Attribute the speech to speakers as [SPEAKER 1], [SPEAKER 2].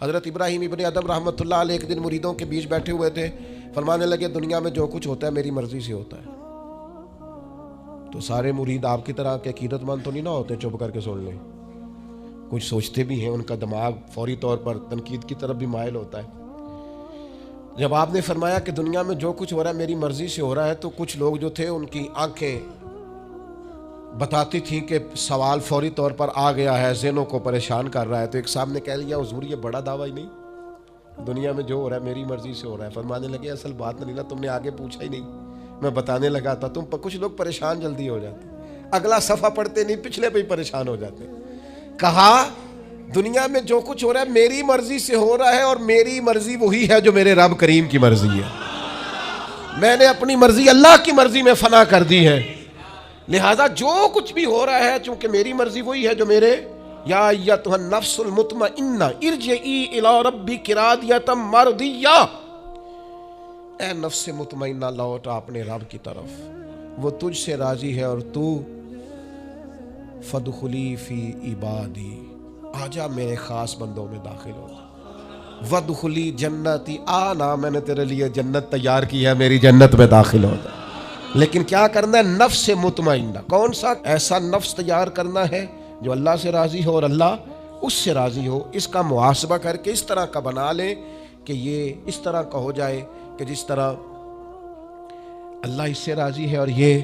[SPEAKER 1] حضرت ابراہیم ابن ادم رحمۃ اللہ علیہ ایک دن مریدوں کے بیچ بیٹھے ہوئے تھے، فرمانے لگے دنیا میں جو کچھ ہوتا ہے میری مرضی سے ہوتا ہے۔ تو سارے مرید آپ کی طرح کے عقیدت مند تو نہیں نہ ہوتے چپ کر کے سن لیں، کچھ سوچتے بھی ہیں، ان کا دماغ فوری طور پر تنقید کی طرف بھی مائل ہوتا ہے۔ جب آپ نے فرمایا کہ دنیا میں جو کچھ ہو رہا ہے میری مرضی سے ہو رہا ہے، تو کچھ لوگ جو تھے ان کی آنکھیں بتاتی تھیں کہ سوال فوری طور پر آ گیا ہے، ذہنوں کو پریشان کر رہا ہے۔ تو ایک صاحب نے کہہ لیا حضور یہ بڑا دعویٰ ہی نہیں، دنیا میں جو ہو رہا ہے میری مرضی سے ہو رہا ہے۔ فرمانے لگے اصل بات نہیں نا، تم نے آگے پوچھا ہی نہیں، میں بتانے لگا تھا۔ تم کچھ لوگ پریشان جلدی ہو جاتے، اگلا صفحہ پڑھتے نہیں پچھلے پہ ہی پریشان ہو جاتے۔ کہا دنیا میں جو کچھ ہو رہا ہے میری مرضی سے ہو رہا ہے، اور میری مرضی وہی ہے جو میرے رب کریم کی مرضی ہے۔ میں نے اپنی مرضی اللہ کی مرضی میں فنا کر دی ہے، لہذا جو کچھ بھی ہو رہا ہے چونکہ میری مرضی وہی ہے جو میرے یا ایتھا النفس المطمئنہ ارجعی الی ربک راضیۃ مرضیہ، اے نفس مطمئنہ لوٹ اپنے رب کی طرف، وہ تجھ سے راضی ہے، اور تو فادخلی فی عبادی، آجا میرے خاص بندوں میں داخل ہو، وادخلی جنتی، آنا میں نے تیرے لیے جنت تیار کی ہے، میری جنت میں داخل ہو جا۔ لیکن کیا کرنا ہے؟ نفس مطمئنہ، کون سا؟ ایسا نفس تیار کرنا ہے جو اللہ سے راضی ہو اور اللہ اس سے راضی ہو۔ اس کا محاسبہ کر کے اس طرح کا بنا لیں کہ یہ اس طرح کا ہو جائے کہ جس طرح اللہ اس سے راضی ہے اور یہ